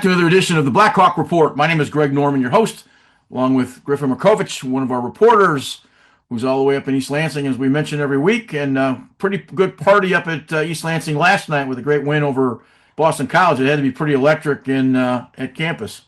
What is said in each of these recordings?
back to another edition of the Blackhawk Report. My name is Greg Norman, your host, along with Griffin Markovich, one of our reporters, who's all the way up in East Lansing, as we mention every week. And pretty good party up at East Lansing last night with a great win over Boston College. It had to be pretty electric at campus.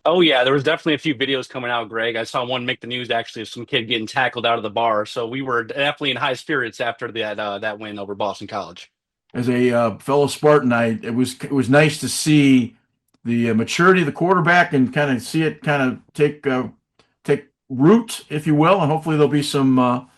Oh yeah, there was definitely a few videos coming out, Greg. I saw one make the news actually of some kid getting tackled out of the bar. So we were definitely in high spirits after that win over Boston College. As a fellow Spartan, it was nice to see the maturity of the quarterback and kind of see it kind of take root, if you will, and hopefully there'll be some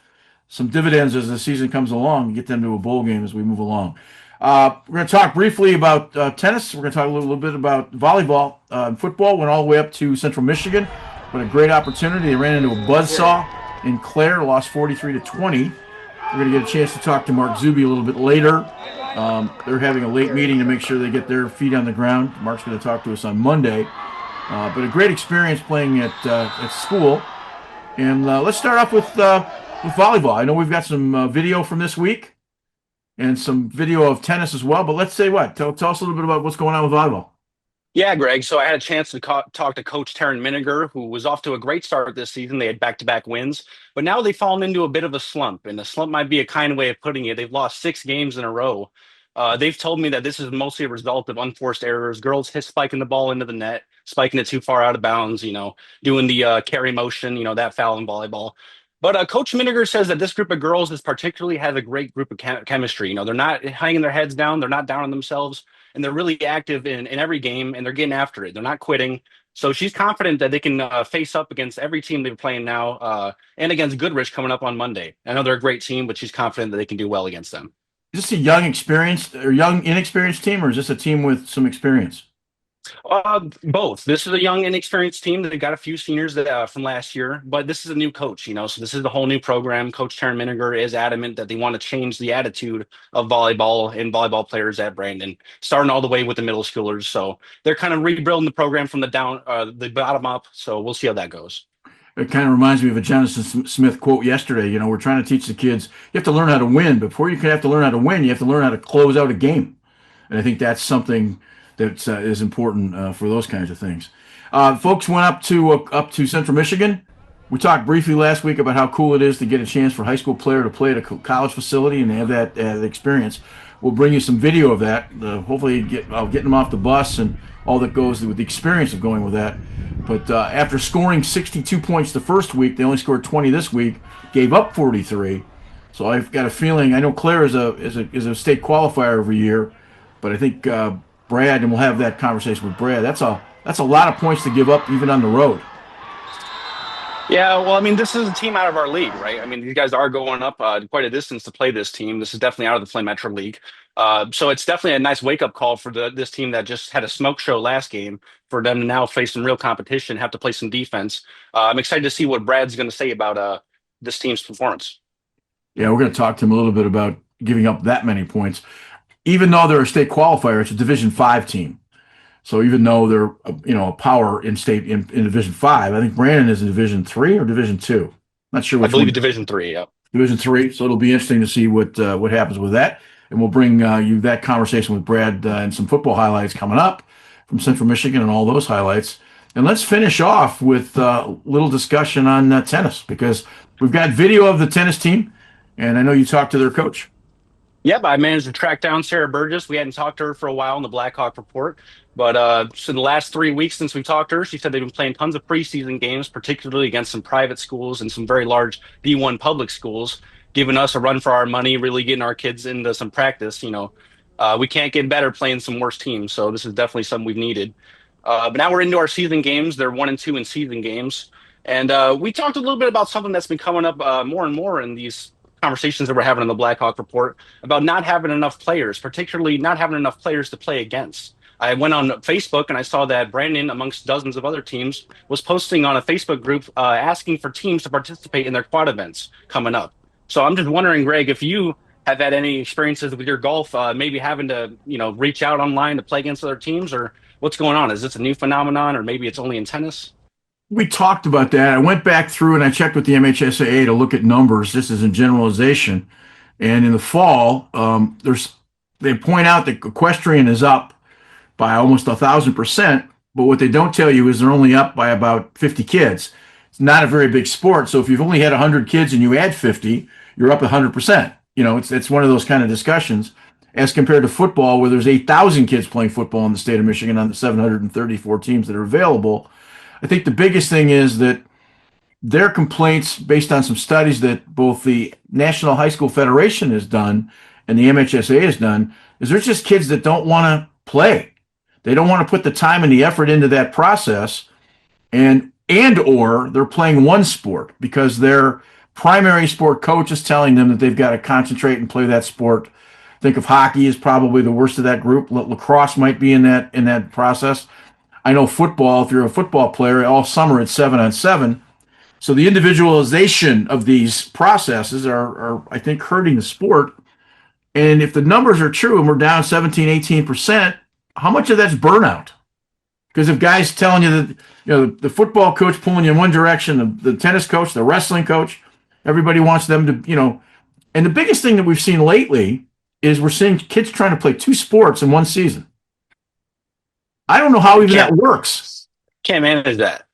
dividends as the season comes along and get them to a bowl game as we move along. We're going to talk briefly about tennis. We're going to talk a little bit about volleyball. Football went all the way up to Central Michigan. What a great opportunity. They ran into a buzzsaw in Clare, lost 43-20. We're going to get a chance to talk to Mark Zuby a little bit later. They're having a late meeting to make sure they get their feet on the ground. Mark's going to talk to us on Monday. But a great experience playing at school. And let's start off with volleyball. I know we've got some video from this week and some video of tennis as well. But let's say what? Tell us a little bit about what's going on with volleyball. Yeah, Greg. So I had a chance to talk to Coach Taryn Miniger, who was off to a great start this season. They had back-to-back wins, but now they've fallen into a bit of a slump, and the slump might be a kind way of putting it. They've lost 6 games in a row. They've told me that this is mostly a result of unforced errors, girls spiking the ball into the net, spiking it too far out of bounds, doing the carry motion, that foul in volleyball. But Coach Miniger says that this group of girls is particularly has a great group of chemistry. They're not hanging their heads down. They're not down on themselves. And they're really active in every game, and they're getting after it. They're not quitting. So she's confident that they can face up against every team they're playing now and against Goodrich coming up on Monday. I know they're a great team, but she's confident that they can do well against them. Is this a young, experienced or young, inexperienced team, or is this a team with some experience? Both. This is a young, inexperienced team. They've got a few seniors from last year, but this is a new coach, so this is the whole new program. Coach Taryn Miniger is adamant that they want to change the attitude of volleyball and volleyball players at Brandon, starting all the way with the middle schoolers. So they're kind of rebuilding the program from the bottom up. So we'll see how that goes. It kind of reminds me of a Jonathan Smith quote yesterday. We're trying to teach the kids, you have to learn how to win. Before you can have to learn how to win, you have to learn how to close out a game. And I think that's something that is important for those kinds of things. Folks went up to Central Michigan. We talked briefly last week about how cool it is to get a chance for a high school player to play at a college facility and have that experience. We'll bring you some video of that. Hopefully, getting them off the bus and all that goes with the experience of going with that. But after scoring 62 points the first week, they only scored 20 this week. Gave up 43. So I've got a feeling. I know Claire is a state qualifier every year, but I think Brad, and we'll have that conversation with Brad. That's a lot of points to give up even on the road. Yeah, well, this is a team out of our league, right? These guys are going up quite a distance to play this team. This is definitely out of the Flame Metro League. So it's definitely a nice wake-up call for this team that just had a smoke show last game, for them to now face some real competition, have to play some defense. I'm excited to see what Brad's going to say about this team's performance. Yeah, we're going to talk to him a little bit about giving up that many points. Even though they're a state qualifier, it's a Division 5 team. So even though they're a power in state in Division 5, I think Brandon is in Division 3 or Division 2. Not sure which. I believe Division 3. Yeah. Division 3. So it'll be interesting to see what happens with that, and we'll bring you that conversation with Brad and some football highlights coming up from Central Michigan and all those highlights. And let's finish off with a little discussion on tennis, because we've got video of the tennis team, and I know you talked to their coach. Yep, I managed to track down Sarah Burgess. We hadn't talked to her for a while in the Blackhawk Report, but so the last 3 weeks since we talked to her, she said they've been playing tons of preseason games, particularly against some private schools and some very large D1 public schools, giving us a run for our money, really getting our kids into some practice. We can't get better playing some worse teams, so this is definitely something we've needed. But now we're into our season games. They're 1 and 2 in season games, and we talked a little bit about something that's been coming up more and more in these conversations that we're having on the Blackhawk Report about not having enough players, particularly not having enough players to play against. I went on Facebook and I saw that Brandon, amongst dozens of other teams, was posting on a Facebook group asking for teams to participate in their quad events coming up. So I'm just wondering, Greg, if you have had any experiences with your golf, maybe having to, reach out online to play against other teams, or what's going on? Is this a new phenomenon, or maybe it's only in tennis? We talked about that. I went back through and I checked with the MHSAA to look at numbers, just as a generalization. And in the fall, they point out that equestrian is up by almost 1,000%, But what they don't tell you is they're only up by about 50 kids. It's not a very big sport. So if you've only had 100 kids and you add 50, you're up 100%. It's one of those kind of discussions as compared to football where there's 8,000 kids playing football in the state of Michigan on the 734 teams that are available. I think the biggest thing is that their complaints, based on some studies that both the National High School Federation has done and the MHSA has done, is there's just kids that don't want to play. They don't want to put the time and the effort into that process, and or they're playing one sport because their primary sport coach is telling them that they've got to concentrate and play that sport. Think of hockey as probably the worst of that group. Lacrosse might be in that process. I know football, if you're a football player, all summer it's 7-on-7. So the individualization of these processes are I think, hurting the sport. And if the numbers are true and we're down 17, 18%, how much of that's burnout? Because if guys telling you that, the football coach pulling you in one direction, the tennis coach, the wrestling coach, everybody wants them to, and the biggest thing that we've seen lately is we're seeing kids trying to play two sports in one season. I don't know how even that works. Can't manage that.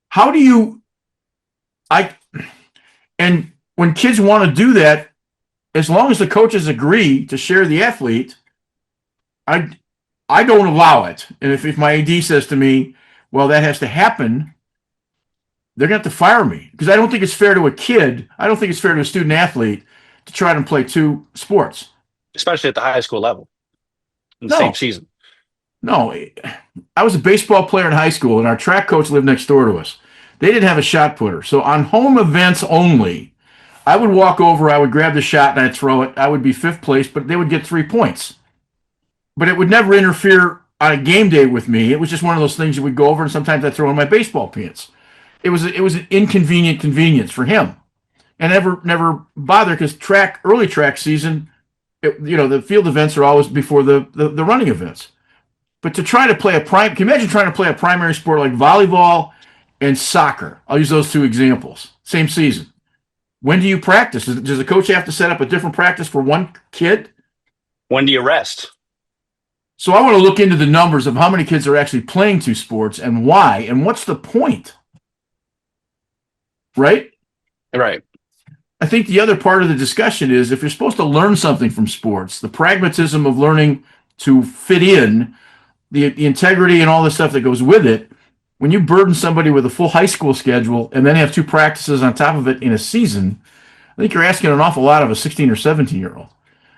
How do you, and when kids want to do that, as long as the coaches agree to share the athlete, I don't allow it. And if my AD says to me, well, that has to happen, they're going to have to fire me because I don't think it's fair to a kid. I don't think it's fair to a student athlete to try to play two sports. Especially at the high school level in the same season. No, I was a baseball player in high school and our track coach lived next door to us. They didn't have a shot putter. So on home events only, I would walk over, I would grab the shot and I'd throw it. I would be fifth place, but they would get 3 points. But it would never interfere on a game day with me. It was just one of those things that we'd go over and sometimes I'd throw in my baseball pants. It was an inconvenient convenience for him. And never bothered because early track season, the field events are always before the running events. But to try to play can you imagine trying to play a primary sport like volleyball and soccer? I'll use those two examples. Same season. When do you practice? Does the coach have to set up a different practice for one kid? When do you rest? So I want to look into the numbers of how many kids are actually playing two sports and why, and what's the point? Right? Right. I think the other part of the discussion is if you're supposed to learn something from sports, the pragmatism of learning to fit in, the integrity and all the stuff that goes with it, when you burden somebody with a full high school schedule and then have two practices on top of it in a season, I think you're asking an awful lot of a 16 or 17-year-old.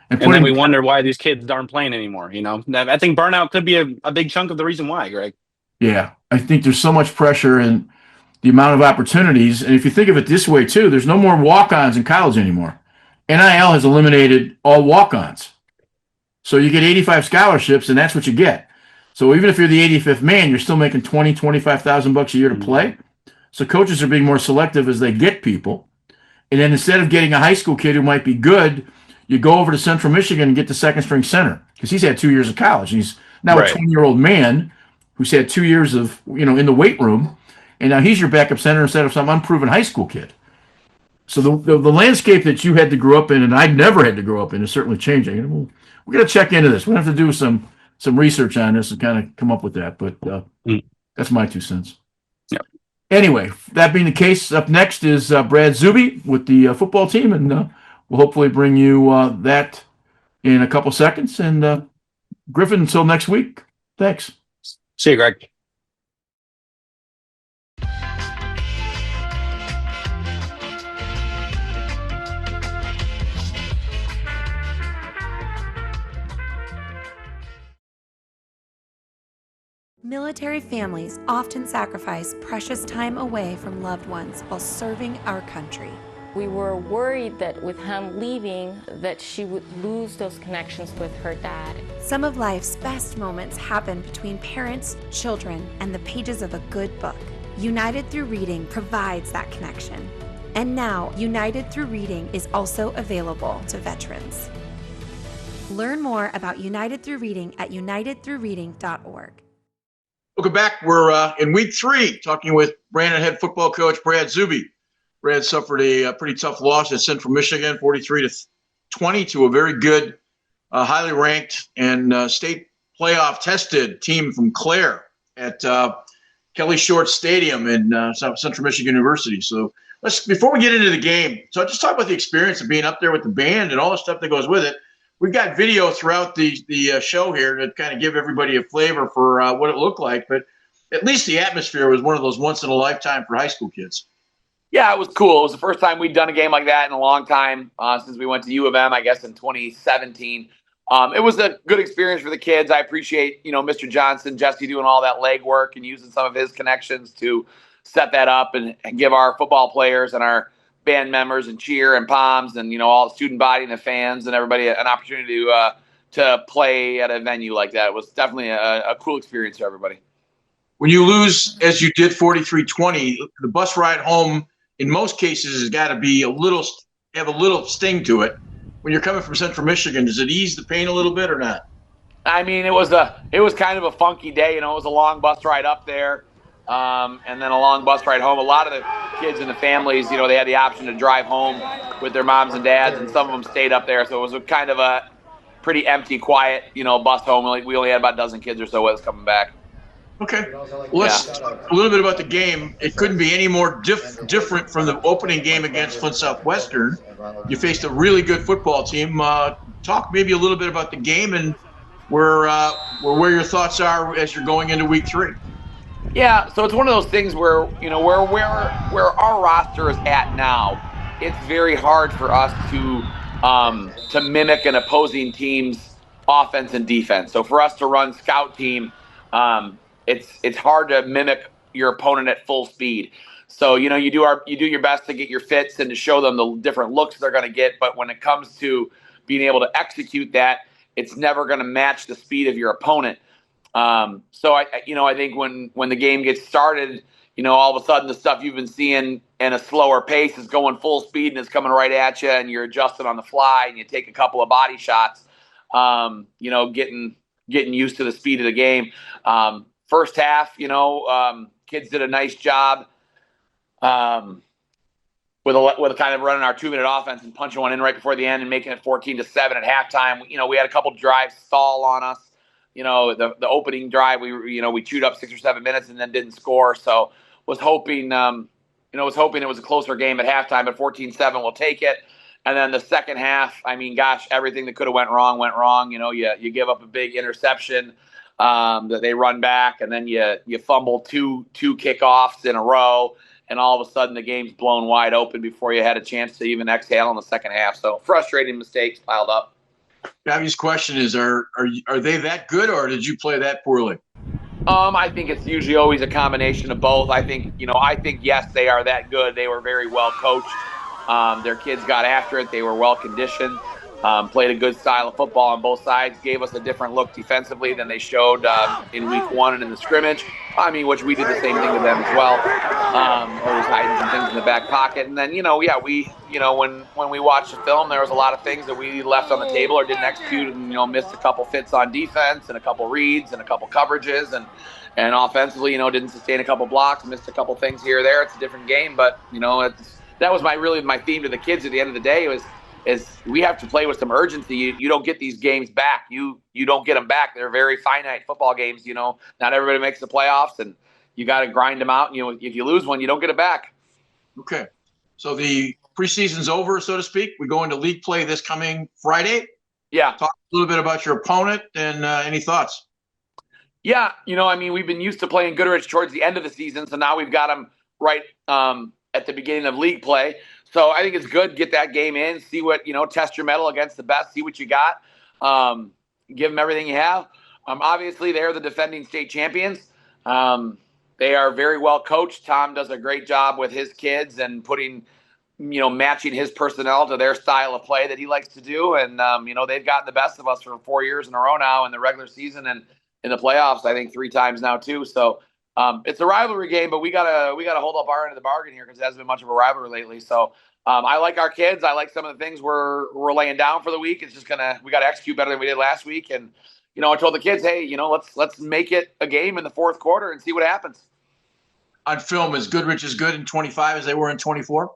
And then we wonder why these kids aren't playing anymore. I think burnout could be a big chunk of the reason why, Greg. Yeah, I think there's so much pressure and the amount of opportunities. And if you think of it this way, too, there's no more walk-ons in college anymore. NIL has eliminated all walk-ons. So you get 85 scholarships, and that's what you get. So even if you're the 85th man, you're still making $25,000 a year to play. So coaches are being more selective as they get people. And then instead of getting a high school kid who might be good, you go over to Central Michigan and get the second string center because he's had 2 years of college. And he's now a 20-year-old man who's had 2 years of, in the weight room. And now he's your backup center instead of some unproven high school kid. So the landscape that you had to grow up in and I never had to grow up in is certainly changing. And we're going to check into this. We're going to have to do some research on this and kind of come up with that. But that's my 2 cents. Yeah. Anyway, that being the case, up next is Brad Zuby with the football team. And we'll hopefully bring you that in a couple seconds. And Griffin, until next week, thanks. See you, Greg. Military families often sacrifice precious time away from loved ones while serving our country. We were worried that with him leaving, that she would lose those connections with her dad. Some of life's best moments happen between parents, children, and the pages of a good book. United Through Reading provides that connection. And now, United Through Reading is also available to veterans. Learn more about United Through Reading at unitedthroughreading.org. Welcome back. We're in week 3 talking with Brandon head football coach Brad Zuby. Brad suffered a pretty tough loss at Central Michigan, 43-20 to a very good, highly ranked and state playoff tested team from Clare. at Kelly Short Stadium in Central Michigan University. So before we get into the game, so just talk about the experience of being up there with the band and all the stuff that goes with it. We've got video throughout the show here to kind of give everybody a flavor for what it looked like, but at least the atmosphere was one of those once in a lifetime for high school kids. Yeah, it was cool. It was the first time we'd done a game like that in a long time, since we went to U of M, I guess, in 2017. It was a good experience for the kids. I appreciate, Mr. Johnson, Jesse doing all that legwork and using some of his connections to set that up and give our football players and our band members and cheer and palms and, all the student body and the fans and everybody an opportunity to play at a venue like that. It was definitely a cool experience for everybody. When you lose, as you did, 43-20, the bus ride home in most cases has got to be have a little sting to it. When you're coming from Central Michigan, does it ease the pain a little bit or not? I mean, it was kind of a funky day. It was a long bus ride up there, and then a long bus ride home. A lot of the kids and the families, they had the option to drive home with their moms and dads, and some of them stayed up there. So it was kind of a pretty empty, quiet, bus home. We only had about a dozen kids or so with us coming back. Okay. Well, let's talk a little bit about the game. It couldn't be any more different from the opening game against Flint Southwestern. You faced a really good football team. Talk maybe a little bit about the game and where your thoughts are as you're going into week 3. Yeah, so it's one of those things where, where our roster is at now, it's very hard for us to mimic an opposing team's offense and defense. So for us to run scout team, it's hard to mimic your opponent at full speed. So, you do your best to get your fits and to show them the different looks they're going to get. But when it comes to being able to execute that, it's never going to match the speed of your opponent. So I think when the game gets started, all of a sudden the stuff you've been seeing in a slower pace is going full speed and it's coming right at you, and you're adjusting on the fly and you take a couple of body shots, getting used to the speed of the game. First half, kids did a nice job with kind of running our 2-minute offense and punching one in right before the end and making it 14-7 at halftime. We had a couple drives stall on us. The opening drive, we chewed up 6 or 7 minutes and then didn't score. So was hoping it was a closer game at halftime, but 14-7, we'll take it. And then the second half, I mean, gosh, everything that could have went wrong. You give up a big interception that they run back, and then you fumble two kickoffs in a row, and all of a sudden the game's blown wide open before you had a chance to even exhale in the second half. So frustrating mistakes piled up. Gabby's question is, are they that good, or did you play that poorly? I think it's usually always a combination of both. I think yes, they are that good. They were very well coached. Their kids got after it. They were well conditioned. Played a good style of football on both sides. Gave us a different look defensively than they showed in week 1 and in the scrimmage. I mean, which we did the same thing to them as well. Always hiding some things in the back pocket. And then, when we watched the film, there was a lot of things that we left on the table or didn't execute, and missed a couple fits on defense and a couple reads and a couple coverages, and offensively, didn't sustain a couple blocks, missed a couple things here or there. It's a different game, but that was my theme to the kids at the end of the day is we have to play with some urgency. You don't get these games back. You don't get them back. They're very finite football games. Not everybody makes the playoffs, and you got to grind them out. And if you lose one, you don't get it back. Okay, so the preseason's over, so to speak. We go into league play this coming Friday. Yeah. Talk a little bit about your opponent and any thoughts. Yeah, we've been used to playing Goodrich towards the end of the season, so now we've got them right at the beginning of league play. So I think it's good. Get that game in, see what, test your mettle against the best, see what you got. Give them everything you have. Obviously, they're the defending state champions. They are very well coached. Tom does a great job with his kids and putting, matching his personnel to their style of play that he likes to do. And, they've gotten the best of us for 4 years in a row now in the regular season and in the playoffs, I think 3 times now too. So it's a rivalry game, but we gotta hold up our end of the bargain here because it hasn't been much of a rivalry lately. So I like our kids. I like some of the things we're laying down for the week. It's just we got to execute better than we did last week. And I told the kids, hey, let's make it a game in the fourth quarter and see what happens. On film, is Goodrich as good in 25 as they were in 24?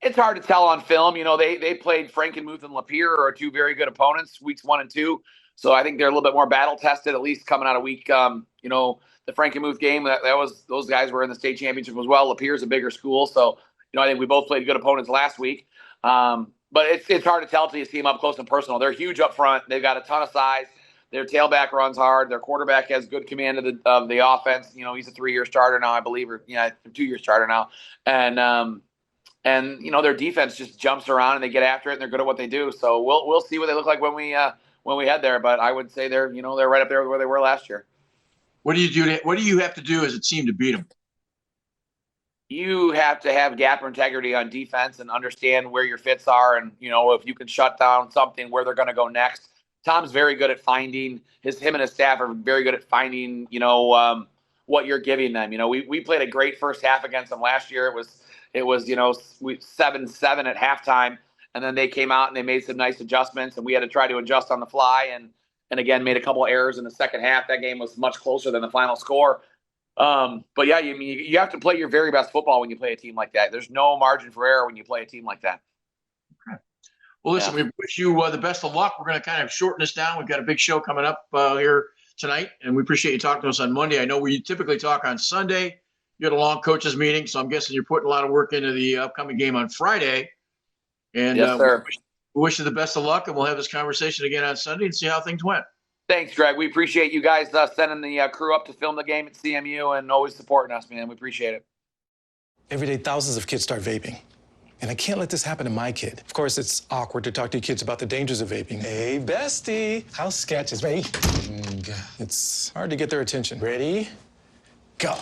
It's hard to tell on film. They played Frankenmuth and Lapeer, are 2 very good opponents, weeks 1 and 2. So I think they're a little bit more battle tested, at least coming out of week. The the Frankenmuth game. That was, those guys were in the state championship as well. Lapierre's a bigger school, so I think we both played good opponents last week. But it's hard to tell until you see them up close and personal. They're huge up front. They've got a ton of size. Their tailback runs hard. Their quarterback has good command of the offense. He's a 3-year starter now, I believe, or 2-year starter now. And their defense just jumps around and they get after it and they're good at what they do. So we'll see what they look like when we head there. But I would say they're right up there where they were last year. What do you have to do as a team to beat them? You have to have gap integrity on defense and understand where your fits are, and if you can shut down something, where they're going to go next. Tom's very good at finding him and his staff are very good at finding what you're giving them. We played a great first half against them last year. It was 7-7 at halftime, and then they came out and they made some nice adjustments, and we had to try to adjust on the fly, and again made a couple of errors in the second half. That game was much closer than the final score. But yeah, you have to play your very best football when you play a team like that. There's no margin for error when you play a team like that. Okay. Well, listen, we wish you the best of luck. We're going to kind of shorten this down. We've got a big show coming up here tonight, and we appreciate you talking to us on Monday. I know we typically talk on Sunday. You had a long coaches meeting, so I'm guessing you're putting a lot of work into the upcoming game on Friday. And yes, sir. We wish you the best of luck, and we'll have this conversation again on Sunday and see how things went. Thanks, Greg. We appreciate you guys sending the crew up to film the game at CMU and always supporting us, man. We appreciate it. Every day, thousands of kids start vaping. And I can't let this happen to my kid. Of course, it's awkward to talk to kids about the dangers of vaping. Hey, bestie, how sketch is vaping? It's hard to get their attention. Ready? Go.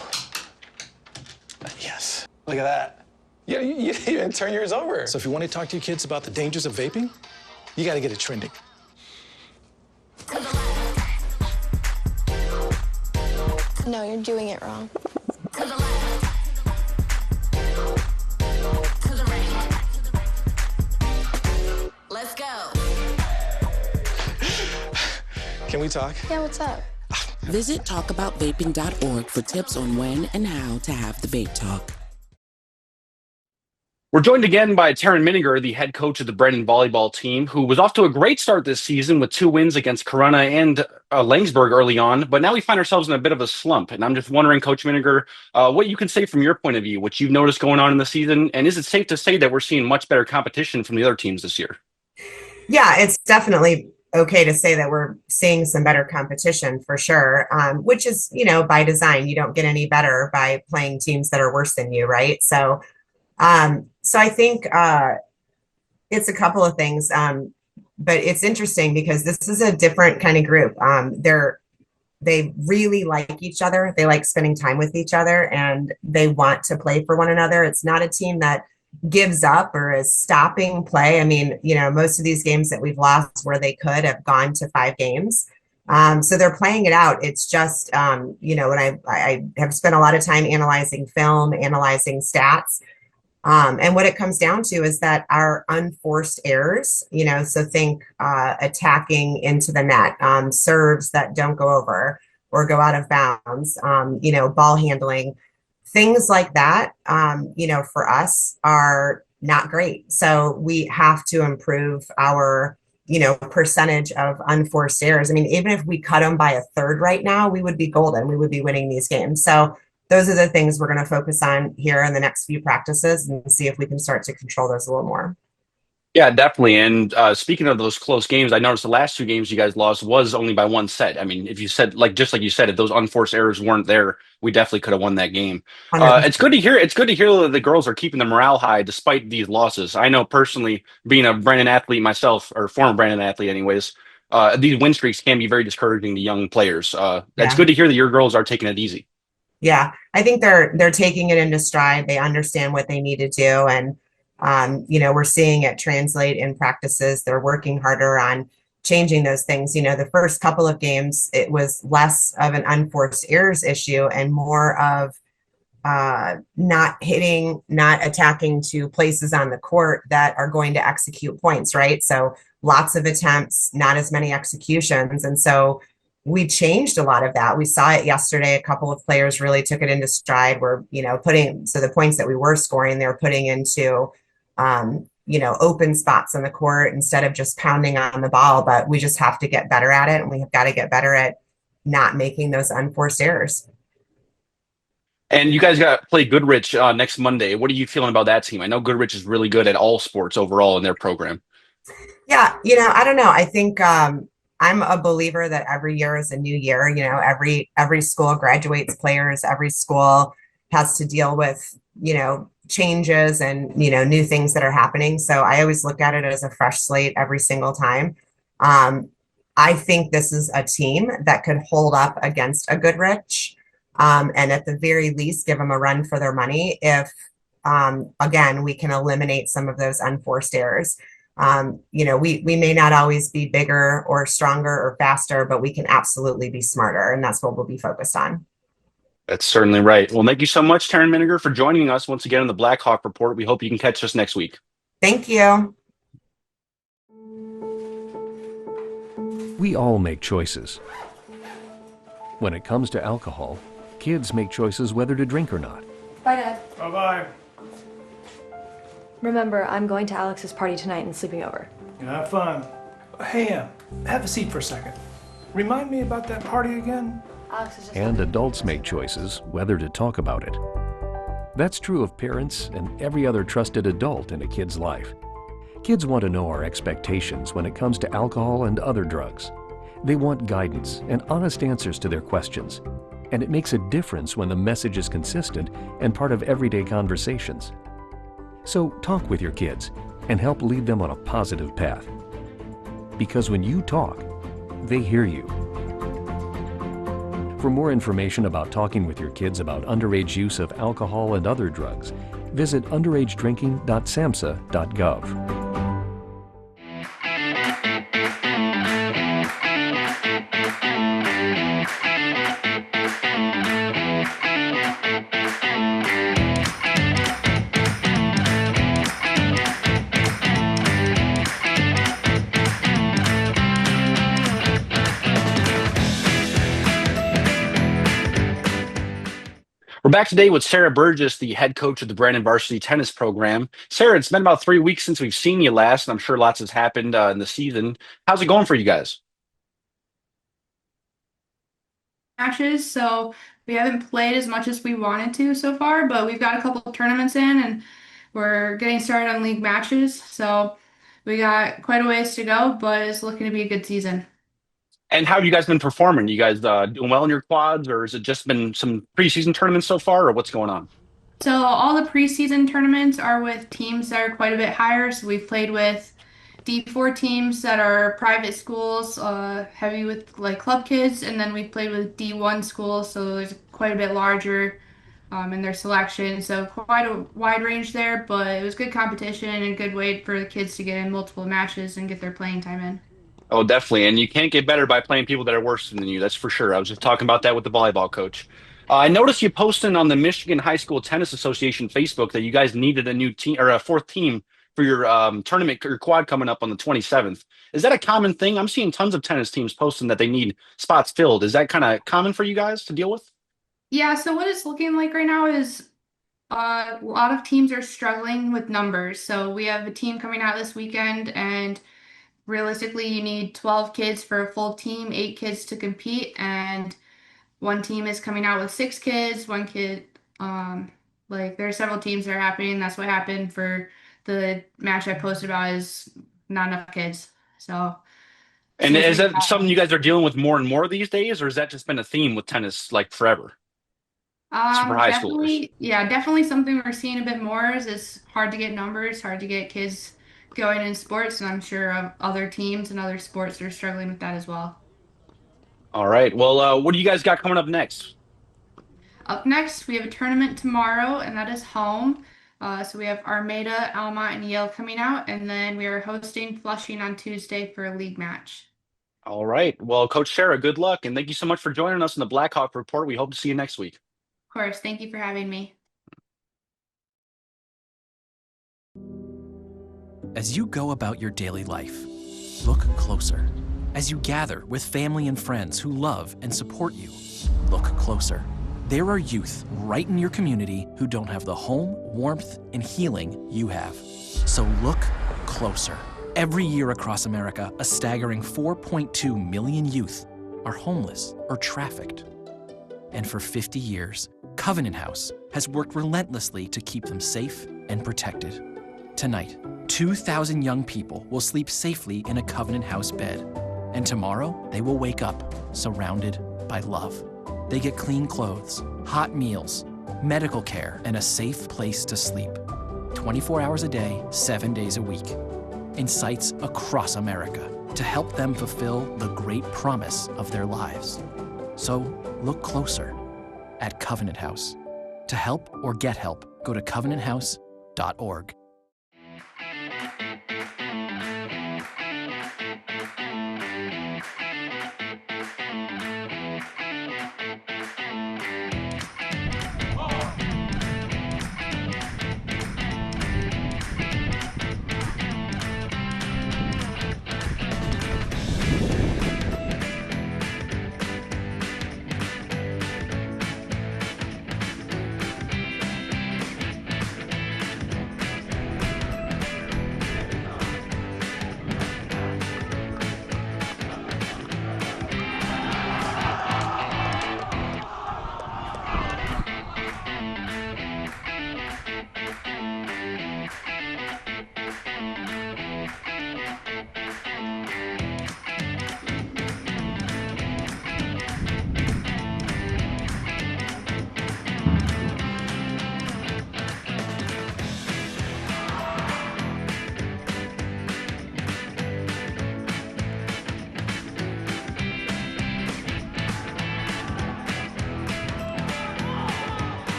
Yes. Look at that. You didn't turn yours over. So if you want to talk to your kids about the dangers of vaping, you got to get it trending. No, you're doing it wrong. Let's go. Can we talk? Yeah, what's up? Visit talkaboutvaping.org for tips on when and how to have the vape talk. We're joined again by Taryn Miniger, the head coach of the Brennan volleyball team, who was off to a great start this season with 2 wins against Corunna and Langsburg early on, but now we find ourselves in a bit of a slump. And I'm just wondering, Coach Miniger, what you can say from your point of view, what you've noticed going on in the season, and is it safe to say that we're seeing much better competition from the other teams this year? Yeah, it's definitely okay to say that we're seeing some better competition for sure, which is, by design. You don't get any better by playing teams that are worse than you, right? So I think it's a couple of things, but it's interesting because this is a different kind of group. They really like each other. They like spending time with each other, and they want to play for one another. It's not a team that gives up or is stopping play. I mean, most of these games that we've lost where they could have gone to 5 games. So they're playing it out. It's just, and I have spent a lot of time analyzing film, analyzing stats. And what it comes down to is that our unforced errors, so think attacking into the net, serves that don't go over or go out of bounds, ball handling, things like that, for us are not great. So we have to improve our, percentage of unforced errors. I mean, even if we cut them by 1/3 right now, we would be golden. We would be winning these games. So those are the things we're going to focus on here in the next few practices and see if we can start to control those a little more. Yeah, definitely. And speaking of those close games, I noticed the last 2 games you guys lost was only by 1 set. I mean, if you said, just like you said, if those unforced errors weren't there, we definitely could have won that game. It's good to hear. It's good to hear that the girls are keeping the morale high despite these losses. I know personally, being a Brandon athlete myself, or former Brandon athlete anyways, these win streaks can be very discouraging to young players. It's good to hear that your girls are taking it easy. Yeah, I think they're taking it into stride. They understand what they need to do, and we're seeing it translate in practices. They're working harder on changing those things. The first couple of games, it was less of an unforced errors issue and more of not attacking to places on the court that are going to execute points, right? So lots of attempts, not as many executions. And so we changed a lot of that. We saw it yesterday. A couple of players really took it into stride. We're, so the points that we were scoring, they're putting into, open spots on the court instead of just pounding on the ball. But we just have to get better at it. And we have got to get better at not making those unforced errors. And you guys got play Goodrich next Monday. What are you feeling about that team? I know Goodrich is really good at all sports overall in their program. Yeah, I don't know. I think I'm a believer that every year is a new year. Every school graduates players, every school has to deal with, changes and, new things that are happening. So I always look at it as a fresh slate every single time. I think this is a team that could hold up against a Goodrich, and at the very least give them a run for their money if, again, we can eliminate some of those unforced errors. We may not always be bigger or stronger or faster, but we can absolutely be smarter. And that's what we'll be focused on. That's certainly right. Well, thank you so much, Taryn Miniger, for joining us once again on the Blackhawk Report. We hope you can catch us next week. Thank you. We all make choices. When it comes to alcohol, kids make choices whether to drink or not. Bye, Dad. Bye-bye. Remember, I'm going to Alex's party tonight and sleeping over. Have fun. Hey, have a seat for a second. Remind me about that party again? Alex is just And adults make choices whether to talk about it. That's true of parents and every other trusted adult in a kid's life. Kids want to know our expectations when it comes to alcohol and other drugs. They want guidance and honest answers to their questions. And it makes a difference when the message is consistent and part of everyday conversations. So talk with your kids and help lead them on a positive path. Because when you talk, they hear you. For more information about talking with your kids about underage use of alcohol and other drugs, visit underagedrinking.samhsa.gov. We're back today with Sarah Burgess, the head coach of the Brandon Varsity Tennis Program. Sarah, it's been about 3 weeks since we've seen you last, and I'm sure lots has happened in the season. How's it going for you guys? Matches, so we haven't played as much as we wanted to so far, but we've got a couple of tournaments in and we're getting started on league matches. So we got quite a ways to go, but it's looking to be a good season. And how have you guys been performing? You guys doing well in your quads, or has it just been some preseason tournaments so far, or what's going on? So all the preseason tournaments are with teams that are quite a bit higher. So we've played with D4 teams that are private schools, heavy with like club kids, and then we've played with D1 schools, so there's quite a bit larger in their selection. So quite a wide range there, but it was good competition and a good way for the kids to get in multiple matches and get their playing time in. Oh, definitely. And you can't get better by playing people that are worse than you. That's for sure. I was just talking about that with the volleyball coach. I noticed you posting on the Michigan High School Tennis Association Facebook that you guys needed a new team or a fourth team for your tournament, your quad coming up on the 27th. Is that a common thing? I'm seeing tons of tennis teams posting that they need spots filled. Is that kind of common for you guys to deal with? Yeah, so what it's looking like right now is a lot of teams are struggling with numbers. So we have a team coming out this weekend, and realistically, you need 12 kids for a full team, 8 kids to compete, and one team is coming out with 6 kids, one kid, there are several teams that are happening. That's what happened for the match I posted about is not enough kids. So. And is that something you guys are dealing with more and more these days, or has that just been a theme with tennis like forever? For high schoolers. Yeah, definitely something we're seeing a bit more is it's hard to get numbers, hard to get kids going in sports, and I'm sure other teams and other sports are struggling with that as well. All right. Well, what do you guys got coming up next? Up next, we have a tournament tomorrow, and that is home. So we have Armada, Almont, and Yale coming out, and then we are hosting Flushing on Tuesday for a league match. All right. Well, Coach Sarah, good luck, and thank you so much for joining us in the Blackhawk Report. We hope to see you next week. Of course. Thank you for having me. As you go about your daily life, look closer. As you gather with family and friends who love and support you, look closer. There are youth right in your community who don't have the home, warmth, and healing you have. So look closer. Every year across America, a staggering 4.2 million youth are homeless or trafficked. And for 50 years, Covenant House has worked relentlessly to keep them safe and protected. Tonight, 2,000 young people will sleep safely in a Covenant House bed. And tomorrow, they will wake up surrounded by love. They get clean clothes, hot meals, medical care, and a safe place to sleep. 24 hours a day, 7 days a week. In sites across America to help them fulfill the great promise of their lives. So look closer at Covenant House. To help or get help, go to covenanthouse.org.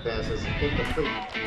Passes incomplete.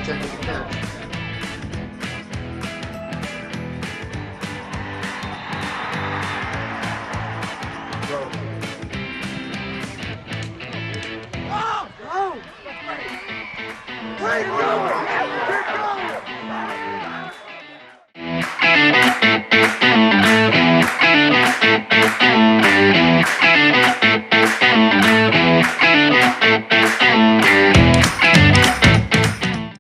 Belichick with the catch.